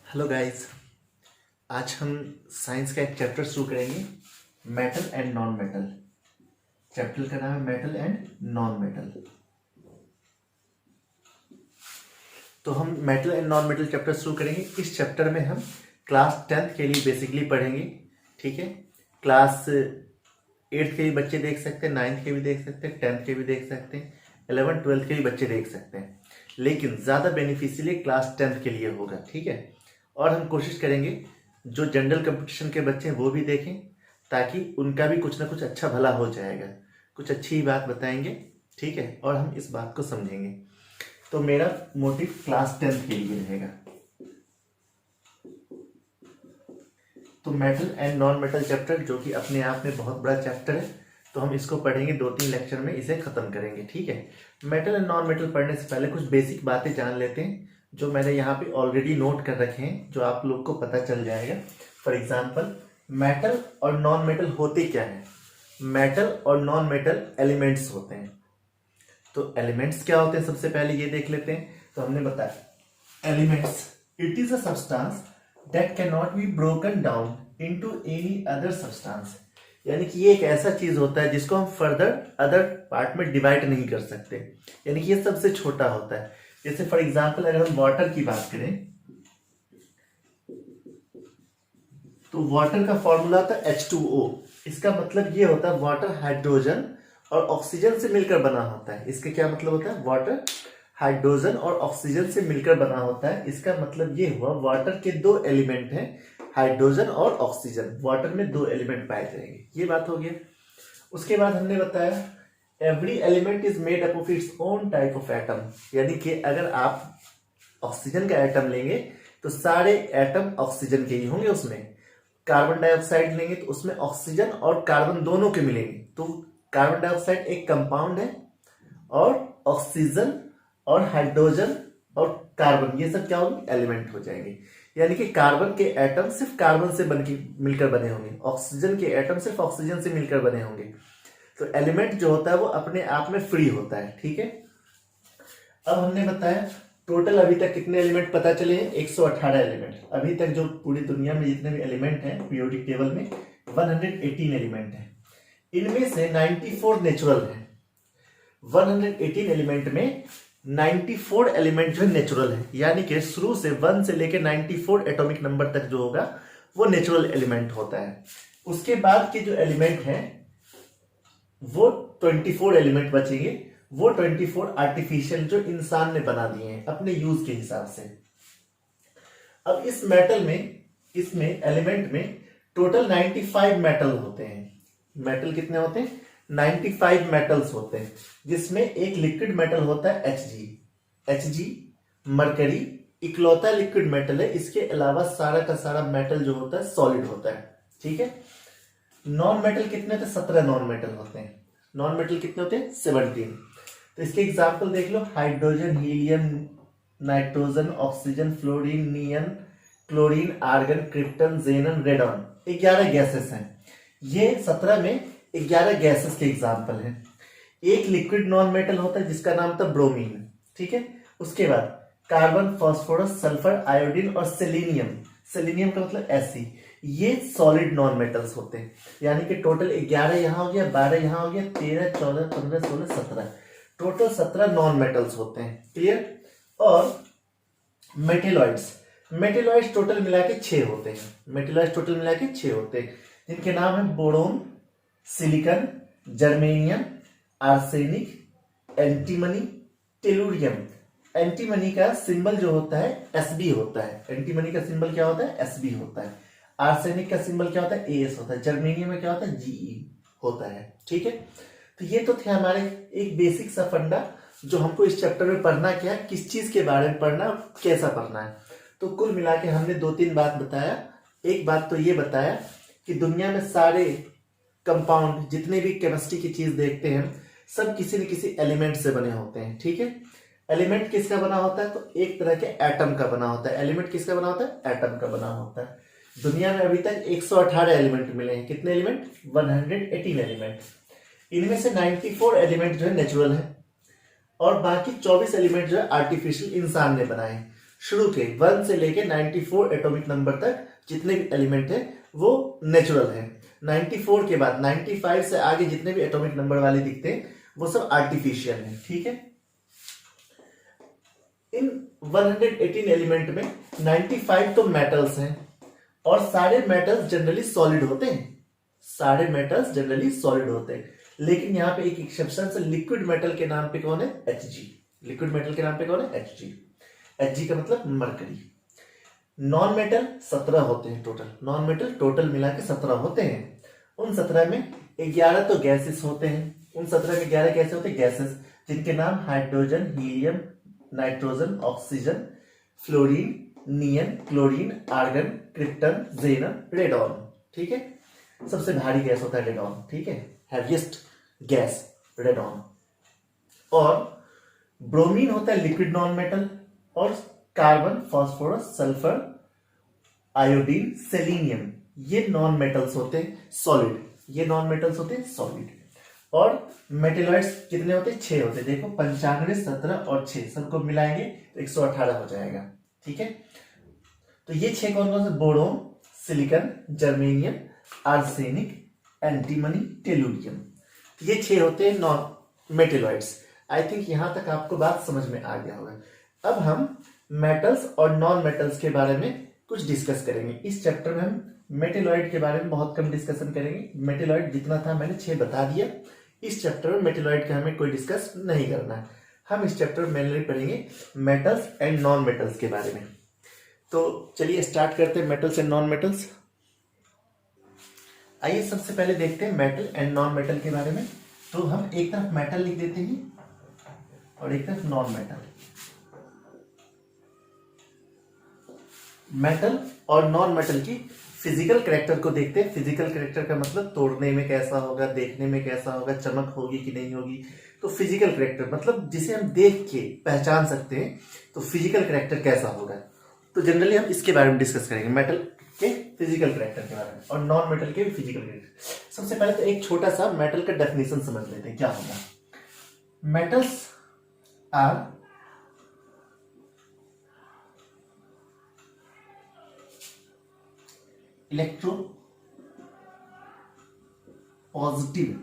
Hello guys. आज हम science का एक चैप्टर शुरू करेंगे, metal and non metal. Chapter का नाम है मेटल एंड नॉन मेटल। तो हम metal and non metal chapter शुरू करेंगे। इस चैप्टर में हम क्लास 10th के लिए बेसिकली पढ़ेंगे। ठीक है, क्लास 8th के भी बच्चे देख सकते हैं, 9th के भी देख सकते हैं, 10th के भी देख सकते हैं, 11th 12th के भी बच्चे देख सकते हैं, लेकिन ज़्यादा बेनिफिशियली क्लास 10th के लिए होगा। ठीक है, और हम कोशिश करेंगे जो जनरल कंपटीशन के बच्चे हैं वो भी देखें, ताकि उनका भी कुछ ना कुछ अच्छा भला हो जाएगा। कुछ अच्छी बात बताएंगे, ठीक है, और हम इस बात को समझेंगे। तो मेरा मोटिव क्लास 10th के लिए रहेगा। तो metal and non metal chapter, जो कि अपने आप में बहुत बड़ा चैप्टर है, तो हम इसको पढ़ेंगे 2-3 लेक्चर में, इसे खत्म करेंगे। ठीक है, मेटल एंड नॉन मेटल पढ़ने से पहले कुछ बेसिक बातें जान लेते हैं, जो मैंने यहाँ पे ऑलरेडी नोट कर रखे हैं, जो आप लोग को पता चल जाएगा। फॉर एग्जाम्पल, मेटल और नॉन मेटल होते क्या है। मेटल और नॉन मेटल एलिमेंट्स होते हैं। तो एलिमेंट्स क्या होते हैं, सबसे पहले ये देख लेते हैं। तो हमने बताया elements, it is a substance that can not be broken down into any other substance. यानी कि ये एक ऐसा चीज होता है जिसको हम फर्दर अदर पार्ट में डिवाइड नहीं कर सकते, यानी कि ये सबसे छोटा होता है। जैसे फॉर एग्जाम्पल, अगर हम वाटर की बात करें तो वाटर का फॉर्मूला था H2O। इसका मतलब ये होता है वाटर हाइड्रोजन और ऑक्सीजन से मिलकर बना होता है। इसका क्या मतलब होता है, वाटर हाइड्रोजन और ऑक्सीजन से मिलकर बना होता है। इसका मतलब ये हुआ वाटर के दो एलिमेंट हैं, हाइड्रोजन और ऑक्सीजन। वाटर में दो एलिमेंट पाए जाएंगे, ये बात हो गया। उसके बाद हमने बताया every element is made up of its own type of atom. यानी कि अगर आप ऑक्सीजन का एटम लेंगे तो सारे एटम ऑक्सीजन के ही होंगे। उसमें कार्बन डाइऑक्साइड लेंगे तो उसमें ऑक्सीजन और कार्बन दोनों के मिलेंगे। तो कार्बन डाइऑक्साइड एक कंपाउंड है, और ऑक्सीजन और हाइड्रोजन और कार्बन, ये सब क्या होंगे, एलिमेंट हो जाएंगे। यानी कि कार्बन के एटम सिर्फ कार्बन से मिलकर बने होंगे, ऑक्सीजन के एटम सिर्फ ऑक्सीजन से मिलकर बने होंगे। तो एलिमेंट जो होता है वो अपने आप में फ्री होता है। ठीक है, अब हमने बताया टोटल अभी तक कितने एलिमेंट पता चले हैं, 118 एलिमेंट। अभी तक जो पूरी दुनिया में जितने भी एलिमेंट हैं पीरियोडिक टेबल में 118 एलिमेंट हैं। इनमें से 94 नेचुरल हैं। 118 एलिमेंट में 94 एलिमेंट जो है नेचुरल है, यानी कि शुरू से 1 से लेकर 94 एटॉमिक नंबर तक जो होगा वो नेचुरल एलिमेंट होता है। उसके बाद के जो एलिमेंट हैं वो 24 एलिमेंट बचेंगे। वो 24 आर्टिफिशियल जो इंसान ने बना दिए हैं अपने यूज के हिसाब से। अब इस मेटल में, इसमें एलिमेंट में टोटल 95 मेटल होते हैं। मेटल कितने होते हैं, 95 मेटल्स होते हैं, जिसमें एक लिक्विड मेटल होता है Hg मरकरी इकलौता लिक्विड मेटल है। इसके अलावा सारा का सारा मेटल जो होता है सॉलिड होता है। ठीक है, नॉन मेटल कितने होते हैं, 17 नॉन मेटल होते हैं। नॉन मेटल कितने होते हैं, 17। तो इसके एग्जाम्पल देख लो, hydrogen, helium, nitrogen, oxygen, fluorine, neon, chlorine, argon, krypton, xenon, radon. 11 gases हैं। ये 17 में 11 गैसेस के एग्जाम्पल हैं। एक लिक्विड नॉन मेटल होता है जिसका नाम था ब्रोमीन। ठीक है, उसके बाद कार्बन, फास्फोरस, सल्फर, आयोडीन और सेलेनियम। सेलेनियम का मतलब Fe। ये सॉलिड नॉन मेटल्स होते हैं। यानी कि टोटल 11 यहां हो गया, 12 यहां हो गया, 13, 14, 15, 16, 17, टोटल 17 नॉन मेटल्स होते हैं। क्लियर। और मेटेलॉइड्स, मेटेलॉइड्स टोटल मिला के 6 होते हैं। मेटेलॉइड्स टोटल मिला के 6 होते हैं, जिनके नाम है boron, silicon, germanium, arsenic, antimony, tellurium. Antimony का सिंबल जो होता है Sb होता है। एंटीमनी का सिंबल क्या होता है, Sb होता है। आर्सेनिक का सिंबल क्या होता है, As होता है। जर्मेनियम में क्या होता है, Ge होता है। ठीक है, तो ये तो थे हमारे एक बेसिक सा फंडा, जो हमको इस चैप्टर में पढ़ना क्या है, किस चीज के बारे में पढ़ना, कैसा पढ़ना है। तो कुल मिला के हमने 2-3 बात बताया। एक बात तो ये बताया कि दुनिया में सारे कंपाउंड, जितने भी केमिस्ट्री की चीज देखते हैं, सब किसी न किसी एलिमेंट से बने होते हैं। ठीक है, एलिमेंट किसका बना होता है, तो एक तरह के एटम का बना होता है। एलिमेंट किसका बना होता है, एटम का बना होता है। दुनिया में अभी तक 118 एलिमेंट मिले हैं। कितने एलिमेंट, 118 एलिमेंट। इनमें से 94 एलिमेंट जो है नेचुरल है, और बाकी 24 एलिमेंट जो है आर्टिफिशियल इंसान ने बनाए। शुरू के 1 से लेके 94 एटॉमिक नंबर तक जितने भी एलिमेंट है वो नेचुरल है। 94 के बाद 95 से आगे जितने भी एटॉमिक नंबर वाले दिखते हैं वो सब आर्टिफिशियल है। ठीक है, इन 118 एलिमेंट में 95 तो मेटल्स हैं और सारे मेटल्स जनरली सॉलिड होते हैं, सारे मेटल्स जनरली सॉलिड होते हैं। लेकिन यहाँ पे एक एक्सेप्शन से लिक्विड मेटल के नाम पे कौन है? Hg। लिक्विड मेटल के नाम पे कौन है? Hg। Hg का मतलब मरकरी। नॉन मेटल 17 होते हैं टोटल, नॉन मेटल टोटल मिला के 17 होते हैं। उन 17 में 11 तो गैसेस होते हैं, उन 17 में 11 कैसे होते हैं? गैसेस, जिनके नाम hydrogen, helium, nitrogen, oxygen, fluorine, neon, chlorine, argon, krypton, xenon, radon. ठीक है, सबसे भारी गैस होता है रेडॉन। ठीक है, हैवीएस्ट गैस रेडॉन। और ब्रोमीन होता है लिक्विड नॉन मेटल, और carbon, phosphorus, sulphur, iodine, selenium ये नॉन मेटल्स होते हैं सॉलिड, ये नॉन मेटल्स होते हैं सॉलिड। और मेटेलॉइड्स कितने होते हैं? 6 होते हैं। देखो 95, 17 और 6 सबको मिलाएंगे तो 118 हो जाएगा। ठीक है, तो ये 6 कौन कौन से? Boron, silicon, germanium, arsenic, antimony, tellurium. ये 6 होते हैं नॉन मेटेलॉइड्स। आई थिंक यहां तक आपको बात समझ में आ गया होगा। अब हम मेटल्स और नॉन मेटल्स के बारे में कुछ डिस्कस करेंगे। इस चैप्टर में हम मेटेलॉइड के बारे में बहुत कम डिस्कशन करेंगे। मेटेलॉइड जितना था मैंने 6 बता दिया। इस चैप्टर में मेटेलॉइड का हमें कोई डिस्कस नहीं करना है। हम इस चैप्टर में मेनली पढ़ेंगे मेटल्स एंड नॉन मेटल्स के बारे में। तो चलिए स्टार्ट करते हैं मेटल्स एंड नॉन मेटल्स। आइए सबसे पहले देखते हैं मेटल एंड नॉन मेटल के बारे में। तो हम एक तरफ मेटल लिख देते हैं और एक तरफ नॉन मेटल। मेटल और नॉन मेटल की फिजिकल कैरेक्टर को देखते हैं। फिजिकल कैरेक्टर का मतलब तोड़ने में कैसा होगा, देखने में कैसा होगा, चमक होगी कि नहीं होगी। तो फिजिकल कैरेक्टर मतलब जिसे हम देख के पहचान सकते हैं, तो फिजिकल कैरेक्टर कैसा होगा। तो जनरली हम इसके बारे में डिस्कस करेंगे, मेटल के फिजिकल कैरेक्टर के बारे में और नॉन मेटल के फिजिकल कैरेक्टर। सबसे पहले तो एक छोटा सा मेटल का डेफिनेशन समझ लेते हैं क्या होगा। Metals are electropositive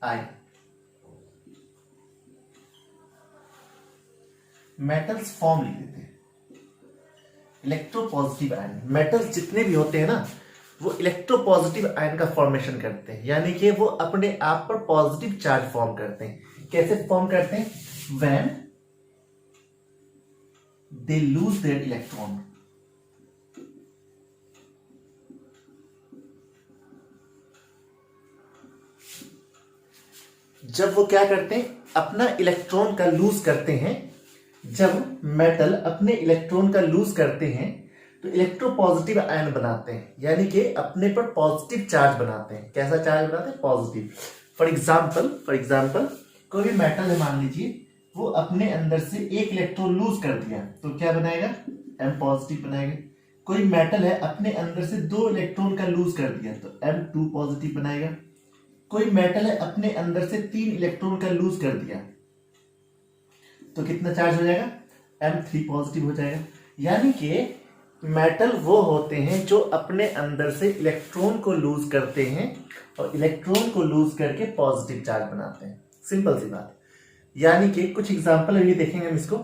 ion. Metals form लिख देते हैं इलेक्ट्रो पॉजिटिव आयन। मेटल्स जितने भी होते हैं ना वो इलेक्ट्रो पॉजिटिव आयन का फॉर्मेशन करते हैं, यानी कि वो अपने आप पर पॉजिटिव चार्ज फॉर्म करते हैं। कैसे फॉर्म करते हैं? When they lose their electron. जब वो क्या करते हैं? अपना इलेक्ट्रॉन का लूज करते हैं। जब मेटल अपने इलेक्ट्रॉन का लूज करते हैं तो इलेक्ट्रो पॉजिटिव आयन बनाते हैं, यानी कि अपने पर पॉजिटिव चार्ज बनाते हैं। कैसा चार्ज बनाते हैं? पॉजिटिव। फॉर एग्जाम्पल कोई भी मेटल है, मान लीजिए वो अपने अंदर से एक इलेक्ट्रॉन लूज कर दिया तो क्या बनाएगा? M पॉजिटिव बनाएगा। कोई मेटल है अपने अंदर से 2 इलेक्ट्रॉन का लूज कर दिया तो M2 पॉजिटिव बनाएगा। कोई मेटल है अपने अंदर से 3 इलेक्ट्रॉन का लूज कर दिया तो कितना चार्ज हो जाएगा? M3 पॉजिटिव हो जाएगा। यानी कि मेटल वो होते हैं जो अपने अंदर से इलेक्ट्रॉन को लूज करते हैं और इलेक्ट्रॉन को लूज करके पॉजिटिव चार्ज बनाते हैं। सिंपल सी बात। यानी कि कुछ एग्जांपल अभी देखेंगे हम इसको।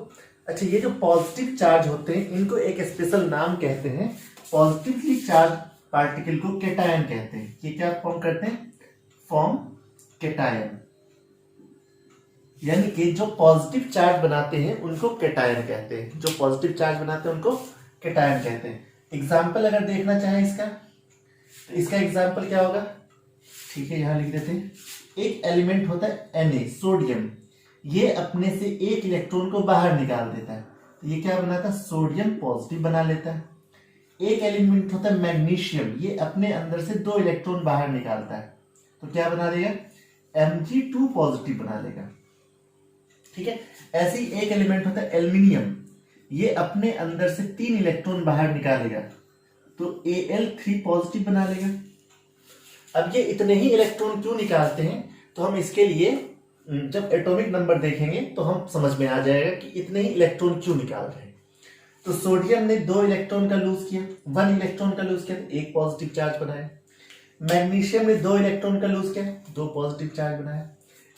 अच्छा, ये जो पॉजिटिव चार्ज होते हैं इनको एक स्पेशल नाम कहते हैं। पॉजिटिवली चार्ज पार्टिकल को कैटायन कहते हैं। ये क्या फॉर्म करते हैं? Form cation. यानी कि जो पॉजिटिव चार्ज बनाते हैं उनको कैटायन कहते हैं। जो पॉजिटिव चार्ज बनाते हैं उनको कैटायन कहते हैं। एग्जाम्पल अगर देखना चाहें इसका, तो इसका एग्जाम्पल क्या होगा? ठीक है, यहां लिख देते हैं। एक एलिमेंट होता है Na, सोडियम। ये अपने से एक इलेक्ट्रॉन को बाहर निकाल देता है तो ये क्या बनाता है? सोडियम पॉजिटिव बना लेता है। एक एलिमेंट होता है मैग्नीशियम। ये अपने अंदर से 2 इलेक्ट्रॉन बाहर निकालता है तो क्या बना देगा? Mg2 पॉजिटिव बना लेगा। ठीक है, ऐसे ही एक एलिमेंट होता है एल्यूमिनियम। ये अपने अंदर से 3 इलेक्ट्रॉन बाहर निकालेगा तो Al3 पॉजिटिव बना लेगा। अब ये इतने ही इलेक्ट्रॉन क्यों निकालते हैं? तो हम इसके लिए जब एटॉमिक नंबर देखेंगे तो हम समझ में आ जाएगा कि इतने ही इलेक्ट्रॉन क्यों निकाल रहे हैं। तो सोडियम ने 2 इलेक्ट्रॉन का लूज किया, 1 इलेक्ट्रॉन का लूज किया, एक पॉजिटिव चार्ज बनाया। मैग्नीशियम ने 2 इलेक्ट्रॉन का लूज किया, 2 पॉजिटिव चार्ज बनाया।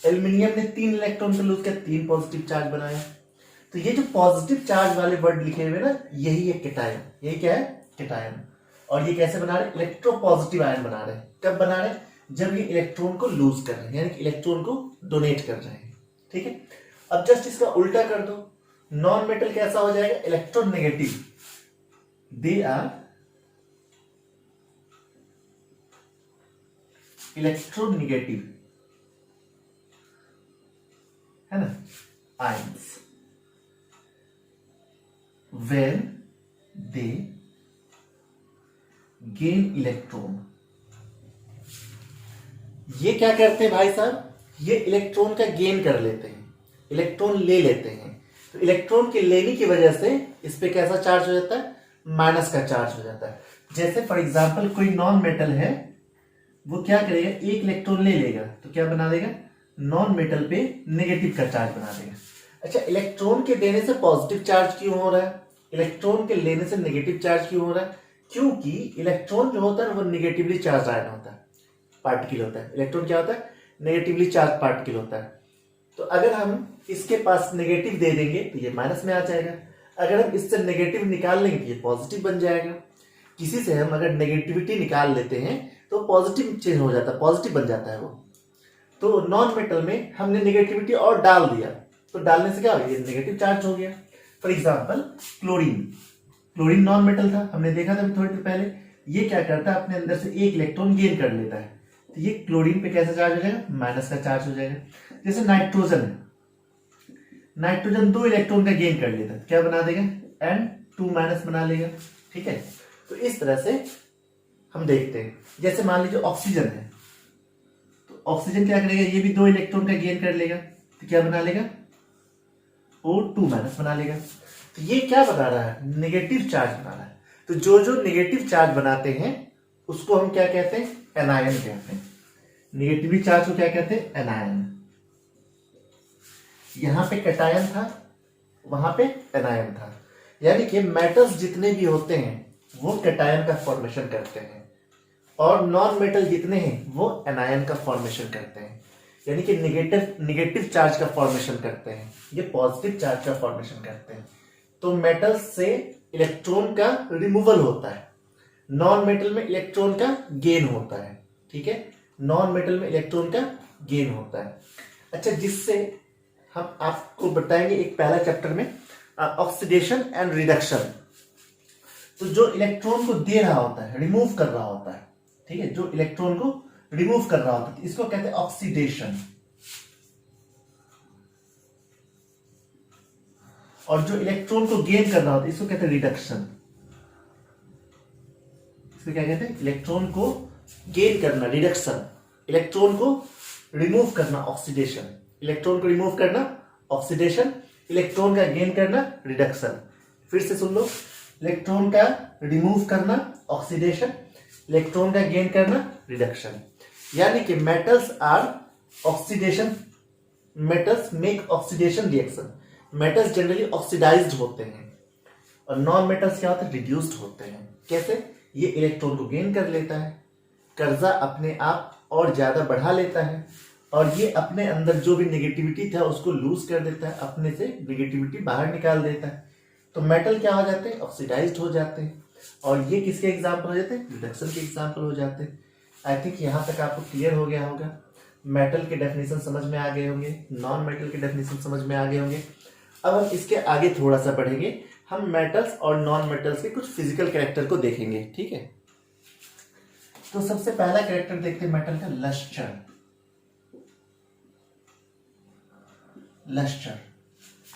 एल्युमिनियम ने 3 इलेक्ट्रॉन का लूज किया, 3 पॉजिटिव चार्ज बनाया। तो ये जो पॉजिटिव चार्ज वाले वर्ड लिखे हुए ना, यही है केटायन। यही क्या है? केटायन। और ये कैसे बना रहे? इलेक्ट्रोपॉजिटिव आयन बना रहे हैं। कब बना रहे हैं? जब ये इलेक्ट्रॉन को लूज कर रहे हैं, यानी कि इलेक्ट्रॉन को डोनेट कर रहे हैं। ठीक है, अब जस्ट इसका उल्टा कर दो। नॉन मेटल कैसा हो जाएगा? इलेक्ट्रोनेगेटिव। दे आर इलेक्ट्रोनेगेटिव, है ना, ions when they gain electron. ये क्या करते हैं भाई साहब? ये इलेक्ट्रॉन का गेन कर लेते हैं, इलेक्ट्रॉन ले लेते हैं। तो इलेक्ट्रॉन के लेने की वजह से इस पे कैसा चार्ज हो जाता है? माइनस का चार्ज हो जाता है। जैसे फॉर एग्जांपल कोई नॉन मेटल है, वो क्या करेगा? एक इलेक्ट्रॉन ले लेगा तो क्या बना देगा? नॉन मेटल पे नेगेटिव का चार्ज बना देगा। अच्छा, इलेक्ट्रॉन के देने से पॉजिटिव चार्ज क्यों हो रहा है? इलेक्ट्रॉन के लेने से नेगेटिव चार्ज क्यों हो रहा है? क्योंकि इलेक्ट्रॉन जो होता है वो निगेटिवली चार्ज आयन होता है, पार्टिकल होता है। इलेक्ट्रॉन क्या होता है? नेगेटिवली चार्ज पार्टिकल होता है। तो अगर हम इसके पास नेगेटिव दे देंगे तो ये माइनस में आ जाएगा। अगर हम इससे नेगेटिव निकाल लेंगे ये पॉजिटिव बन जाएगा। किसी से हम अगर नेगेटिविटी निकाल लेते हैं तो पॉजिटिव चेंज हो जाता है, पॉजिटिव बन जाता है वो। तो नॉन मेटल में हमने नेगेटिविटी और डाल दिया, तो डालने से क्या हो गया? नेगेटिव चार्ज हो गया। For example chlorine, chlorine non metal था, हमने देखा था थोड़ी देर पहले। ये क्या करता है? अपने अंदर से एक इलेक्ट्रॉन गेन कर लेता है। तो ये क्लोरीन पे कैसा चार्ज हो जाएगा? माइनस का चार्ज हो जाएगा। जैसे नाइट्रोजन है, नाइट्रोजन 2 इलेक्ट्रॉन का गेन कर लेता है, क्या बना देगा? N2 माइनस बना लेगा। ठीक है, तो इस तरह से हम देखते हैं। जैसे मान लीजिए ऑक्सीजन है, तो ऑक्सीजन क्या करेगा? ये भी 2 इलेक्ट्रॉन का गेन कर लेगा, तो क्या बना लेगा? O2 माइनस बना लेगा। तो ये क्या बना रहा है? नेगेटिव चार्ज बना रहा है। तो जो जो नेगेटिव चार्ज बनाते हैं उसको हम क्या कहते हैं? एनायन कहते हैं। नेगेटिव चार्ज को क्या कहते हैं? एनायन। यहां पे कैटायन था, वहां पे एनायन था। यानी कि मेटल्स जितने भी होते हैं वो कैटायन का फॉर्मेशन करते हैं, और नॉन मेटल जितने हैं वो एनायन का फॉर्मेशन करते हैं। यानी कि निगेटिव चार्ज का फॉर्मेशन करते हैं, ये पॉजिटिव चार्ज का फॉर्मेशन करते हैं। तो मेटल से इलेक्ट्रॉन का रिमूवल होता है, नॉन मेटल में इलेक्ट्रॉन का गेन होता है। ठीक है, नॉन मेटल में इलेक्ट्रॉन का गेन होता है। अच्छा, जिससे हम आपको बताएंगे एक पहला चैप्टर में ऑक्सीडेशन एंड रिडक्शन। तो जो इलेक्ट्रॉन को दे रहा होता है, रिमूव कर रहा होता है, ठीक है, जो इलेक्ट्रॉन को रिमूव कर रहा होता है, इसको कहते हैं ऑक्सीडेशन। और जो इलेक्ट्रॉन को गेन कर रहा होता है इसको कहते हैं रिडक्शन। इसको क्या कहते हैं? इलेक्ट्रॉन को गेन करना, रिडक्शन। इलेक्ट्रॉन को रिमूव करना, ऑक्सीडेशन। इलेक्ट्रॉन को रिमूव करना, ऑक्सीडेशन। इलेक्ट्रॉन का गेन करना, रिडक्शन। फिर से सुन लो, इलेक्ट्रॉन का रिमूव करना, ऑक्सीडेशन। इलेक्ट्रॉन का गेन करना, रिडक्शन। यानी कि metals are oxidation, metals make oxidation reaction. Metals generally oxidized होते हैं, और नॉन मेटल्स क्या होते हैं? रिड्यूस्ड होते हैं। कैसे? ये इलेक्ट्रॉन को गेन कर लेता है, कर्जा अपने आप और ज्यादा बढ़ा लेता है, और ये अपने अंदर जो भी नेगेटिविटी था उसको लूज कर देता है, अपने से नेगेटिविटी बाहर निकाल देता है। तो मेटल क्या हो जाते हैं? ऑक्सीडाइज्ड हो जाते हैं। और ये किसके एग्जाम्पल हो जाते हैं? रिडक्शन के एग्जाम्पल हो जाते हैं। आई थिंक यहां तक आपको क्लियर हो गया होगा। मेटल के डेफिनेशन समझ में आ गए होंगे, नॉन मेटल के डेफिनेशन समझ में आ गए होंगे। अब हम इसके आगे थोड़ा सा बढ़ेंगे, हम मेटल्स और नॉन मेटल्स के कुछ फिजिकल कैरेक्टर को देखेंगे। ठीक है, तो सबसे पहला कैरेक्टर देखते हैं मेटल का, लस्टर। लस्टर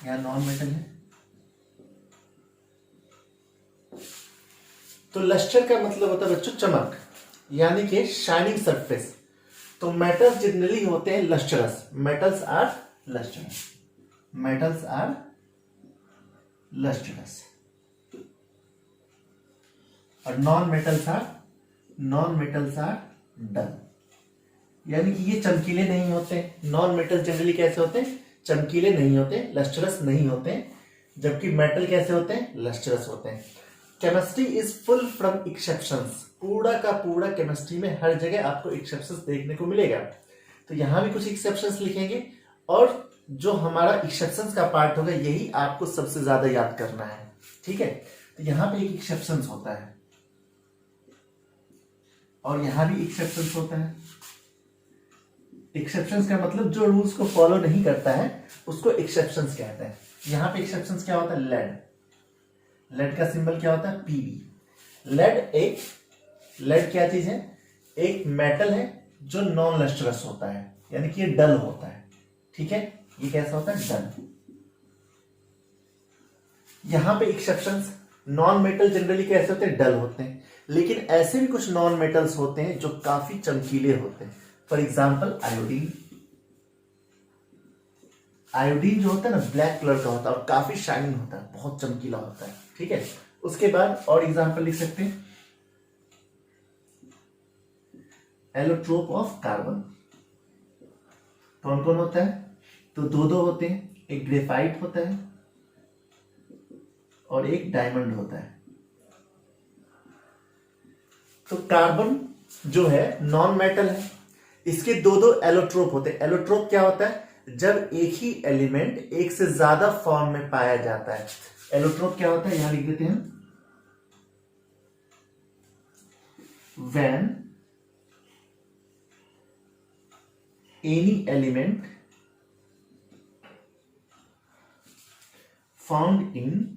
यहां नॉन मेटल है, तो लस्टर का मतलब होता है बच्चों चमक, यानी कि शाइनिंग सरफेस। तो मेटल्स जनरली होते हैं lustrous, metals are lustrous, metals are lustrous. और नॉन मेटल्स आर डल, यानी कि ये चमकीले नहीं होते। नॉन मेटल जनरली कैसे होते हैं? चमकीले नहीं होते, लस्ट्रस नहीं होते, जबकि मेटल कैसे होते हैं? लस्ट्रस होते हैं। Chemistry is full from exceptions. पूरा का पूरा केमिस्ट्री में हर जगह आपको एक्सेप्शंस देखने को मिलेगा। तो यहां भी कुछ एक्सेप्शंस लिखेंगे और जो हमारा एक्सेप्शंस का पार्ट होगा यही आपको सबसे ज्यादा याद करना है। ठीक है, तो यहां पे एक एक्सेप्शंस होता है और यहां भी एक्सेप्शंस होता है। एक्सेप्शंस का मतलब जो रूल्स को फॉलो नहीं करता है उसको एक्सेप्शंस कहते हैं। यहां पे एक्सेप्शंस क्या होता है? लेड। लेड का सिंबल क्या होता है? पीबी। लेड क्या चीज है? एक मेटल है जो नॉन लस्ट्रस होता है, यानी कि ये डल होता है। ठीक है, ये कैसा होता है? डल। यहां पे एक्सेप्शंस, नॉन मेटल जनरली कैसे होते हैं? डल होते हैं, लेकिन ऐसे भी कुछ नॉन मेटल्स होते हैं जो काफी चमकीले होते हैं। For example iodine. आयोडीन जो होता है ना, ब्लैक कलर का होता है और काफी शाइनिंग होता है, बहुत चमकीला होता है। ठीक है, उसके बाद और एग्जाम्पल लिख सकते हैं, एलोट्रोप ऑफ कार्बन। कौन कौन होता है? तो दो होते हैं, एक ग्रेफाइट होता है और एक डायमंड होता है। तो कार्बन जो है नॉन मेटल है, इसके दो एलोट्रोप होते हैं। एलोट्रोप क्या होता है? जब एक ही एलिमेंट एक से ज्यादा फॉर्म में पाया जाता है। एलोट्रोप क्या होता है? यहां लिख देते हैं, when any element found in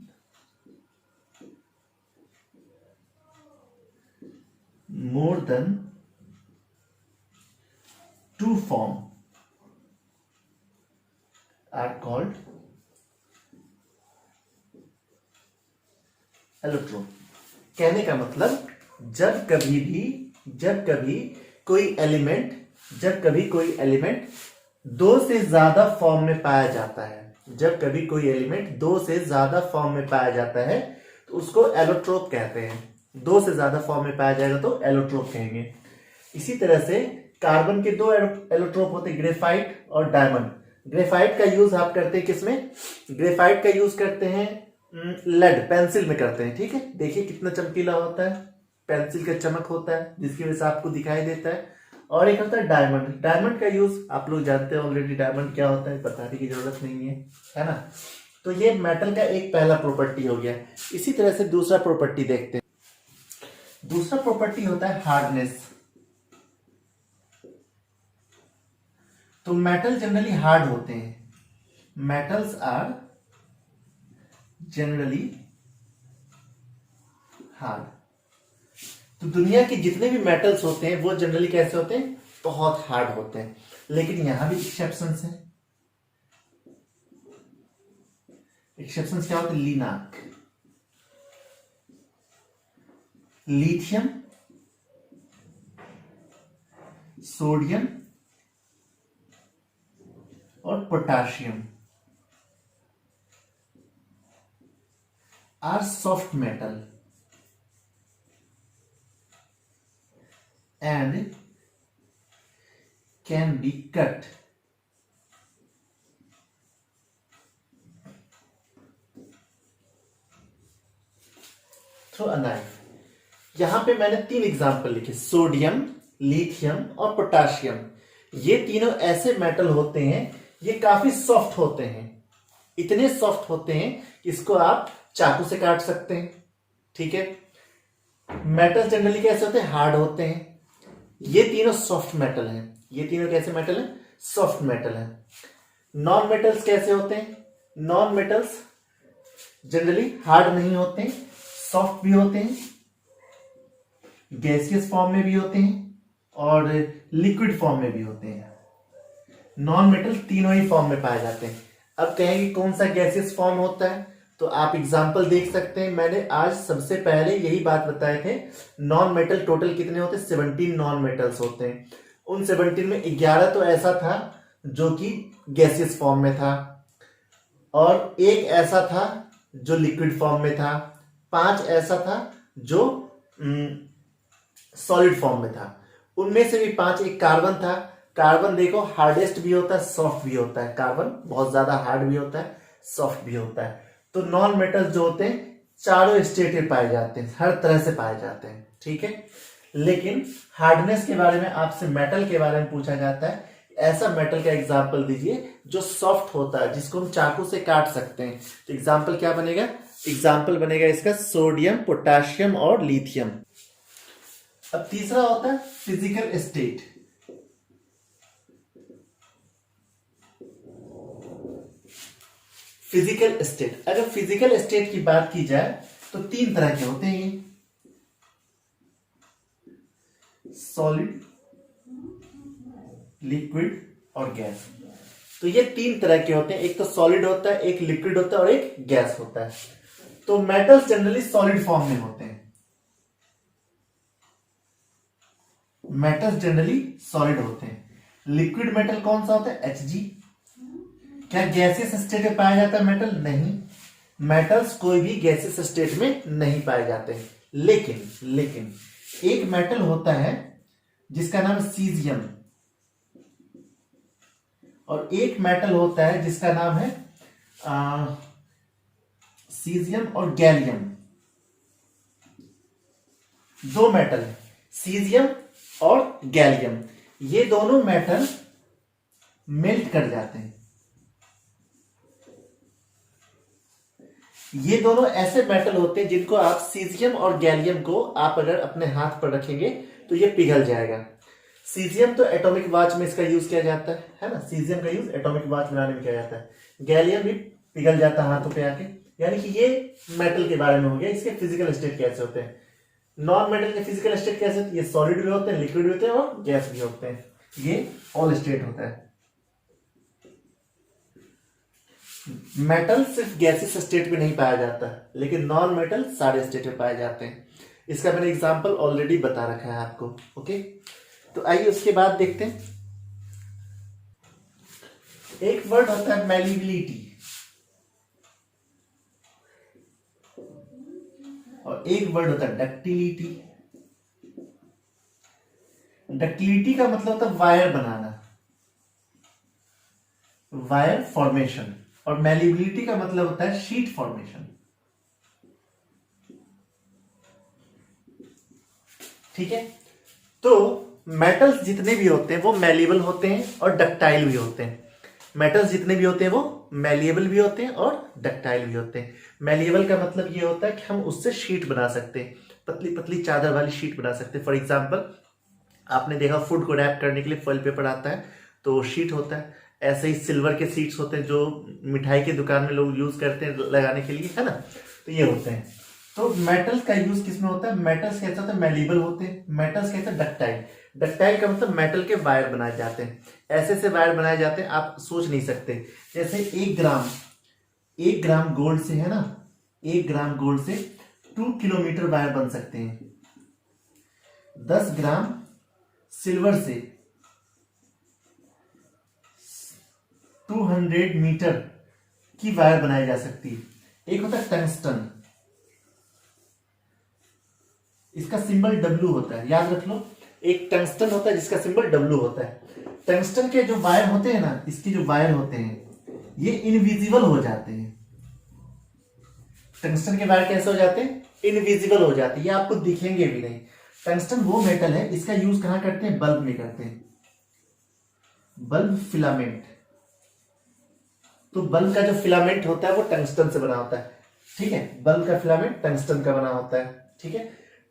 more than two form are called allotrope. कहने का मतलब जब कभी कोई एलिमेंट दो से ज्यादा फॉर्म में पाया जाता है, जब कभी कोई एलिमेंट दो से ज्यादा फॉर्म में पाया जाता है तो उसको एलोट्रोप कहते हैं। दो से ज्यादा फॉर्म में पाया जाएगा तो एलोट्रोप कहेंगे। इसी तरह से कार्बन के दो एलोट्रोप होते हैं, ग्रेफाइट और डायमंड। ग्रेफाइट का यूज आप करते हैं किसमें? ग्रेफाइट का यूज करते हैं लेड, पेंसिल में करते हैं। ठीक है, देखिए कितना चमकीला होता है, पेंसिल का चमक होता है जिसकी वजह से आपको दिखाई देता है। और एक होता है डायमंड। डायमंड का यूज आप लोग जानते हैं ऑलरेडी, डायमंड क्या होता है बताने की जरूरत नहीं है ना। तो ये मेटल का एक पहला प्रॉपर्टी हो गया। इसी तरह से दूसरा प्रॉपर्टी देखते हैं। दूसरा प्रॉपर्टी होता है हार्डनेस। तो मेटल जनरली हार्ड होते हैं, मेटल्स आर जनरली हार्ड। तो दुनिया के जितने भी मेटल्स होते हैं वो जनरली कैसे होते हैं? बहुत हार्ड होते हैं। लेकिन यहां भी एक्सेप्शंस हैं। एक्सेप्शंस क्या होते हैं? लिनाक, लिथियम, सोडियम और potassium are soft metal and can be cut through a knife। यहां पे मैंने 3 एग्जाम्पल लिखे, सोडियम, लिथियम और पोटाशियम। ये तीनों ऐसे मेटल होते हैं, ये काफी सॉफ्ट होते हैं, इतने सॉफ्ट होते हैं कि इसको आप चाकू से काट सकते हैं। ठीक है, मेटल जनरली कैसे होते हैं? हार्ड होते हैं। ये तीनों सॉफ्ट मेटल हैं। ये तीनों कैसे मेटल हैं? सॉफ्ट मेटल हैं। नॉन मेटल्स कैसे होते हैं? नॉन मेटल्स जनरली हार्ड नहीं होते हैं, सॉफ्ट भी होते हैं, गैसियस फॉर्म में भी होते हैं और लिक्विड फॉर्म में भी होते हैं। नॉन मेटल तीनों ही फॉर्म में पाए जाते हैं। अब कहेंगे कौन सा गैसियस फॉर्म होता है, तो आप एग्जाम्पल देख सकते हैं। मैंने आज सबसे पहले यही बात बताए थे, नॉन मेटल टोटल कितने होते हैं? 17 नॉन मेटल्स होते हैं। उन 17 में 11 तो ऐसा था जो कि गैसियस फॉर्म में था, और एक ऐसा था जो लिक्विड फॉर्म में था, 5 ऐसा था जो सॉलिड फॉर्म में था। उनमें से भी 5, एक कार्बन था कार्बन देखो हार्डेस्ट भी होता है, सॉफ्ट भी होता है। कार्बन बहुत ज्यादा हार्ड भी होता है, सॉफ्ट भी होता है। तो नॉन मेटल्स जो होते हैं चारों स्टेट में पाए जाते हैं, हर तरह से पाए जाते हैं, ठीक है। लेकिन हार्डनेस के बारे में आपसे मेटल के बारे में पूछा जाता है, ऐसा मेटल का एग्जाम्पल दीजिए जो सॉफ्ट होता है, जिसको हम चाकू से काट सकते हैं। तो एग्जाम्पल क्या बनेगा? एग्जाम्पल बनेगा इसका सोडियम, पोटाशियम और लिथियम। अब तीसरा होता है फिजिकल स्टेट। फिजिकल स्टेट, अगर फिजिकल स्टेट की बात की जाए तो तीन तरह के होते हैं, सॉलिड, लिक्विड और गैस। तो ये तीन तरह के होते हैं, एक तो सॉलिड होता है, एक लिक्विड होता है और एक गैस होता है। तो मेटल्स जनरली सॉलिड फॉर्म में होते हैं, मेटल्स जनरली सॉलिड होते हैं। लिक्विड मेटल कौन सा होता है? Hg। क्या गैसियस स्टेट में पाया जाता है मेटल? नहीं, मेटल्स कोई भी गैसियस स्टेट में नहीं पाए जाते। लेकिन एक मेटल होता है जिसका नाम सीजियम, और एक मेटल होता है जिसका नाम है सीजियम और गैलियम। दो मेटल है, सीजियम और गैलियम। ये दोनों मेटल मेल्ट कर जाते हैं। ये दोनों ऐसे मेटल होते हैं जिनको आप सीजियम और गैलियम को आप अगर अपने हाथ पर रखेंगे तो ये पिघल जाएगा। सीजियम तो एटॉमिक वॉच में इसका यूज किया जाता है ना, सीजियम का यूज एटॉमिक वॉच बनाने में किया जाता है। गैलियम भी पिघल जाता है हाथों पे आके। यानी कि ये मेटल के बारे में हो गया, इसके फिजिकल स्टेट कैसे होते हैं। नॉन मेटल के फिजिकल स्टेट कैसे होते हैं? ये सॉलिड भी होते हैं, लिक्विड भी होते हैं और गैस भी होते हैं। ये ऑल स्टेट होता है। मेटल सिर्फ गैसियस स्टेट में नहीं पाया जाता, लेकिन नॉन मेटल सारे स्टेट में पाए जाते हैं। इसका मैंने एग्जांपल ऑलरेडी बता रखा है आपको। ओके, तो आइए उसके बाद देखते हैं। एक वर्ड होता है मैलिबिलिटी और एक वर्ड होता है डक्टिलिटी। डक्टिलिटी का मतलब होता है वायर बनाना, वायर फॉर्मेशन, और मैलिबिलिटी का मतलब होता है शीट फॉर्मेशन। ठीक है, तो मेटल्स जितने भी होते हैं वो मैलिएबल होते हैं और डक्टाइल भी होते हैं। मेटल्स जितने भी होते हैं वो मैलिएबल भी होते हैं और डक्टाइल भी होते हैं। मैलिएबल का मतलब ये होता है कि हम उससे शीट बना सकते हैं, पतली पतली चादर वाली शीट बना सकते हैं। फॉर एग्जाम्पल, आपने देखा फूड को रैप करने के लिए फॉइल पेपर आता है तो शीट होता है। ऐसे ही सिल्वर के शीट्स होते हैं जो मिठाई की दुकान में लोग यूज करते हैं लगाने के लिए, है ना, तो ये होते हैं। तो मेटल्स का यूज किसमें होता है? मेटल्स कैसे होते हैं? मैलिएबल होते हैं। मेटल्स कैसे? डक्टाइल। डक्टाइल का मतलब मेटल के वायर बनाए जाते हैं, ऐसे से वायर बनाए जाते हैं आप सोच नहीं सकते। जैसे 1 ग्राम गोल्ड से, है ना, 1 ग्राम गोल्ड से 2 किलोमीटर वायर बन सकते हैं। 10 ग्राम सिल्वर से 200 मीटर की वायर बनाई जा सकती है। एक होता है टंगस्टन, इसका सिंबल W होता है, याद रख लो। एक टंगस्टन होता है जिसका सिंबल W होता है। टंगस्टन के जो वायर होते हैं ना, इसके जो वायर होते हैं ये इनविजिबल हो जाते हैं। टंगस्टन के वायर कैसे हो जाते हैं? इनविजिबल हो जाते हैं, ये आपको दिखेंगे भी नहीं। टंगस्टन वो मेटल है, इसका यूज कहां करते हैं? बल्ब में करते हैं, बल्ब फिलामेंट। तो बल्ब का जो फिलामेंट होता है वो टंगस्टन से बना होता है। ठीक है, बल्ब का फिलामेंट टंगस्टन का बना होता है। ठीक है,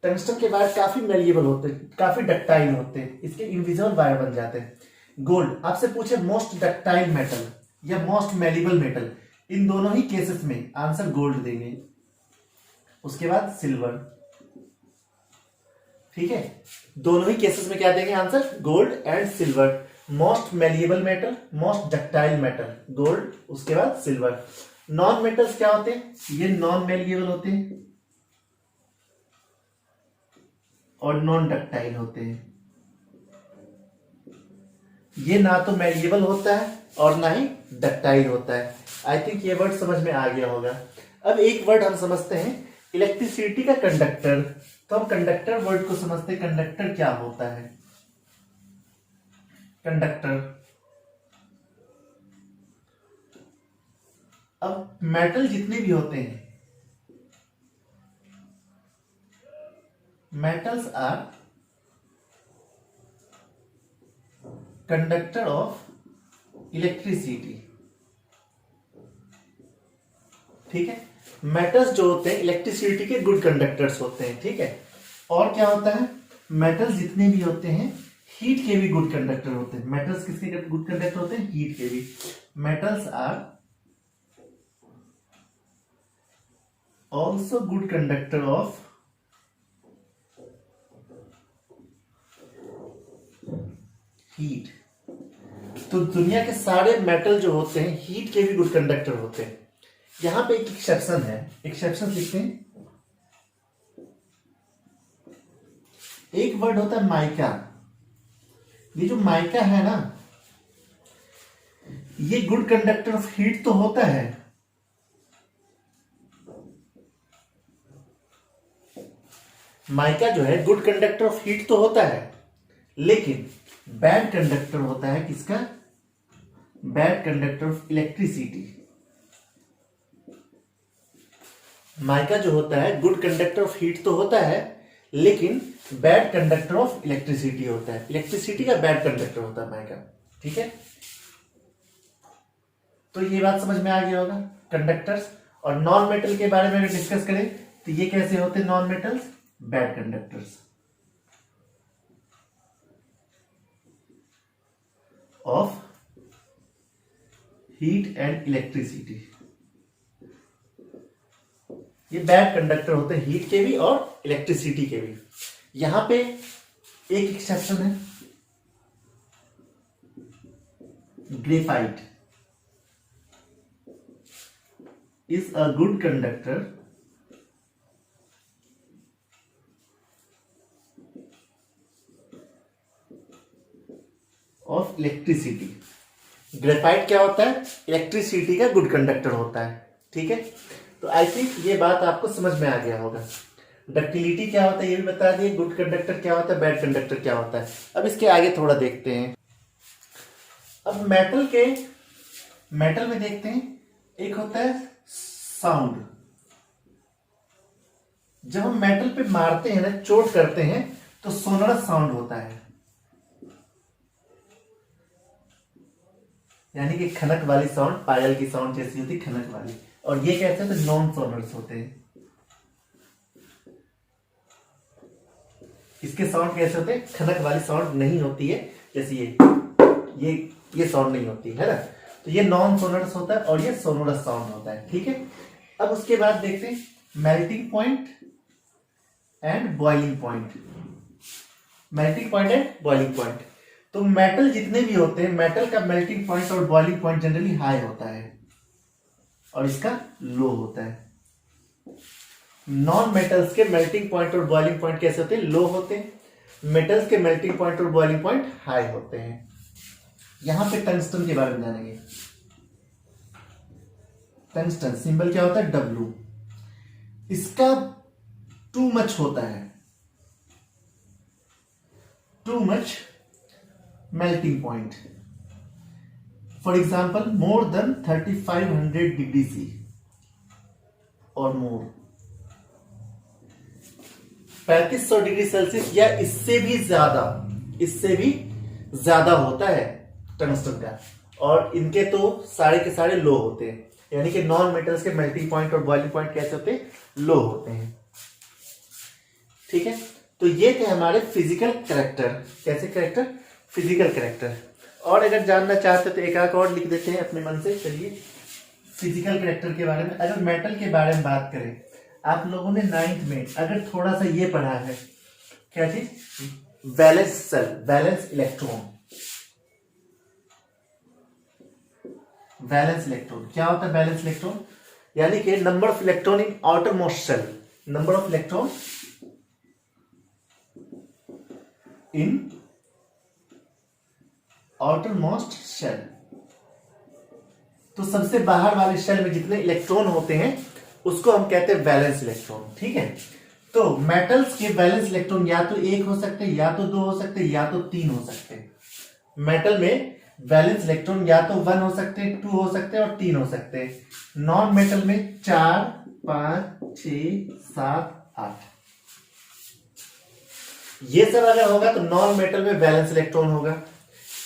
टंगस्टन के वायर काफी मैलिएबल होते हैं, काफी डक्टाइल होते हैं, इसके इनविजिबल वायर बन जाते हैं। गोल्ड आपसे पूछे मोस्ट डक्टाइल मेटल या मोस्ट मैलिएबल मेटल, इन दोनों ही केसेस में आंसर गोल्ड देंगे। उसके बाद सिल्वर। ठीक है, दोनों ही केसेस में क्या देंगे answer? Gold and silver. Most malleable metal, most ductile metal, gold, उसके बाद सिल्वर। नॉन मेटल्स क्या होते हैं? ये नॉन मैलिएबल होते हैं और नॉन डक्टाइल होते हैं। ये ना तो मैलिएबल होता है और ना ही डक्टाइल होता है। आई थिंक ये वर्ड समझ में आ गया होगा। अब एक वर्ड हम समझते हैं, इलेक्ट्रिसिटी का कंडक्टर। तो हम कंडक्टर वर्ड को समझते हैं, कंडक्टर क्या होता है। कंडक्टर। अब मेटल जितने भी होते हैं, metals are conductor of electricity. ठीक है, मेटल्स जो होते हैं इलेक्ट्रिसिटी के गुड कंडक्टर्स होते हैं। ठीक है, और क्या होता है, मेटल्स जितने भी होते हैं हीट के भी गुड कंडक्टर होते हैं। मेटल्स किसके गुड कंडक्टर होते हैं, हीट के भी। Metals are also good conductor of heat. तो दुनिया के सारे मेटल जो होते हैं हीट के भी गुड कंडक्टर होते हैं। यहां पे एक एक्सेप्शन है, एक्सेप्शन लिखते हैं। एक वर्ड होता है माइका। ये जो माइका है ना, ये गुड कंडक्टर ऑफ हीट तो होता है, माइका जो है गुड कंडक्टर ऑफ हीट तो होता है, लेकिन बैड कंडक्टर होता है किसका, bad conductor of electricity. Mica जो होता है गुड कंडक्टर ऑफ हीट तो होता है, लेकिन बैड कंडक्टर ऑफ इलेक्ट्रिसिटी होता है। इलेक्ट्रिसिटी का बैड कंडक्टर होता है माइका। ठीक है, तो ये बात समझ में आ गया होगा कंडक्टर्स। और नॉन मेटल के बारे में अगर डिस्कस करें तो ये कैसे होते हैं non metals, bad conductors of heat and electricity. ये बैड कंडक्टर होते हैं हीट के भी और इलेक्ट्रिसिटी के भी। यहां पे एक एक्सेप्शन है, graphite is a good conductor of electricity. Graphite क्या होता है, इलेक्ट्रिसिटी का गुड कंडक्टर होता है। ठीक है, तो आई थिंक ये बात आपको समझ में आ गया होगा। डक्टिलिटी क्या होता है ये भी बता दिए, गुड कंडक्टर क्या होता है, बैड कंडक्टर क्या होता है। अब इसके आगे थोड़ा देखते हैं। अब मेटल में देखते हैं, एक होता है साउंड। जब हम मेटल पे मारते हैं ना, चोट करते हैं, तो सोनरस साउंड होता है, यानी कि खनक वाली साउंड, पायल की साउंड जैसी होती है खनक वाली। और ये कैसे होते हैं, नॉन सोनरस होते हैं। इसके साउंड कैसे होते हैं, खनक वाली साउंड नहीं होती है, जैसे ये साउंड नहीं होती है ना। तो ये नॉन सोनरस होता है और ये सोनोरस साउंड होता है। ठीक है, अब उसके बाद देखते हैं melting point and boiling point. Melting point and boiling point. तो मेटल जितने भी होते हैं, मेटल का मेल्टिंग पॉइंट और बॉइलिंग पॉइंट जनरली हाई होता है और इसका लो होता है। नॉन मेटल्स के मेल्टिंग पॉइंट और बॉइलिंग पॉइंट कैसे होते हैं, लो होते हैं। मेटल्स के मेल्टिंग पॉइंट और बॉइलिंग पॉइंट हाई होते हैं। यहां पे टंगस्टन के बारे में जानेंगे। टंगस्टन सिंबल क्या होता है, W। इसका टू मच होता है, too much melting point. For example more than 3500 degree C और मोर, 3500 डिग्री सेल्सियस या इससे भी ज्यादा होता है टंगस्टन का। और इनके तो सारे के सारे लो होते हैं, यानी कि नॉन मेटल्स के मेल्टिंग पॉइंट और बॉइलिंग पॉइंट कैसे होते हैं, लो होते हैं। ठीक है, तो ये थे हमारे फिजिकल कैरेक्टर। कैसे कैरेक्टर, फिजिकल कैरेक्टर। और अगर जानना चाहते तो एक आध और लिख देते हैं अपने मन से। चलिए फिजिकल कैरेक्टर के बारे में, अगर मेटल के बारे में बात करें, आप लोगों ने 9th में अगर थोड़ा सा ये पढ़ा है, क्या चीज, valence shell, valence electron. Valence electron क्या होता है, वैलेंस इलेक्ट्रॉन यानी कि number of electron in outermost shell, number of electron in outermost shell. तो सबसे बाहर वाले शेल में जितने इलेक्ट्रॉन होते हैं उसको हम कहते हैं वैलेंस इलेक्ट्रॉन। ठीक है, तो मेटल्स के वैलेंस इलेक्ट्रॉन या तो एक हो सकते हैं, या तो दो हो सकते हैं, या तो तीन हो सकते हैं। मेटल में वैलेंस इलेक्ट्रॉन या तो 1 हो सकते हैं, 2 हो सकते हैं और 3 हो सकते हैं। नॉन मेटल में 4, 5, 6, 7, 8। ये सब अगर होगा तो नॉन मेटल में वैलेंस इलेक्ट्रॉन होगा,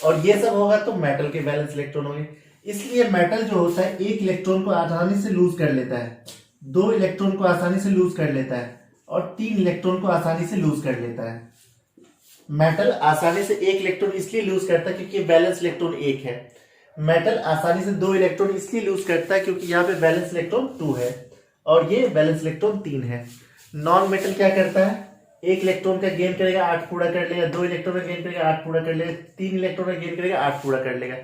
और ये सब होगा तो मेटल के वैलेंस इलेक्ट्रॉन होंगे। इसलिए मेटल जो होता है एक इलेक्ट्रॉन को आसानी से लूज कर लेता है, 2 इलेक्ट्रॉन को आसानी से लूज कर लेता है, और 3 इलेक्ट्रॉन को आसानी से लूज कर लेता है। मेटल आसानी से 1 इलेक्ट्रॉन इसलिए लूज करता है क्योंकि वैलेंस इलेक्ट्रॉन 1 है। मेटल आसानी से 2 इलेक्ट्रॉन इसलिए लूज करता है क्योंकि यहाँ पे वैलेंस इलेक्ट्रॉन 2 है और ये वैलेंस इलेक्ट्रॉन 3 है। नॉन मेटल क्या करता है, 1 इलेक्ट्रॉन का गेन करेगा 8 पूरा कर लेगा, 2 इलेक्ट्रॉन का गेन करेगा 8 पूरा कर लेगा, 3 इलेक्ट्रॉन का गेन करेगा 8 पूरा कर लेगा।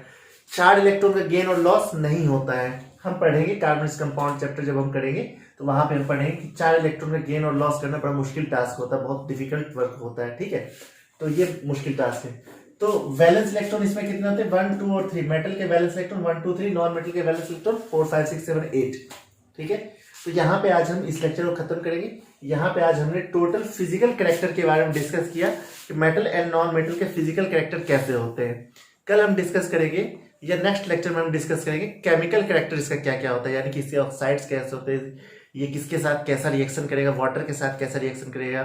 4 इलेक्ट्रॉन का गेन और लॉस नहीं होता है। हम पढ़ेंगे कार्बनिक कंपाउंड चैप्टर जब हम करेंगे तो वहां पे हम पढ़ेंगे कि 4 इलेक्ट्रॉन का गेन और लॉस करना बड़ा मुश्किल टास्क होता है, बहुत डिफिकल्ट वर्क होता है, ठीक है। तो ये मुश्किल टास्क है। तो वैलेंस इलेक्ट्रॉन इसमें कितने होते हैं, 1, 2 और 3। मेटल के वैलेंस इलेक्ट्रॉन 1, 2, 3, नॉन मेटल के वैलेंस इलेक्ट्रॉन 4, 5, 6, 7, 8, ठीक है। तो यहाँ पे आज हम इस लेक्चर को खत्म करेंगे। यहाँ पे आज हमने टोटल फिजिकल कैरेक्टर के बारे में डिस्कस किया कि मेटल एंड नॉन मेटल के फिजिकल कैरेक्टर कैसे होते हैं। कल हम डिस्कस करेंगे या नेक्स्ट लेक्चर में हम डिस्कस करेंगे केमिकल कैरेक्टर इसका क्या क्या होता है, यानी कि इसके ऑक्साइड्स कैसे होते हैं, ये किसके साथ कैसा रिएक्शन करेगा, वाटर के साथ कैसा रिएक्शन करेगा,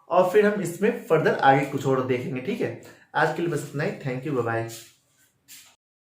और फिर हम इसमें फर्दर आगे कुछ और देखेंगे, ठीक है। आज के लिए बस इतना ही। Thank you, bye bye.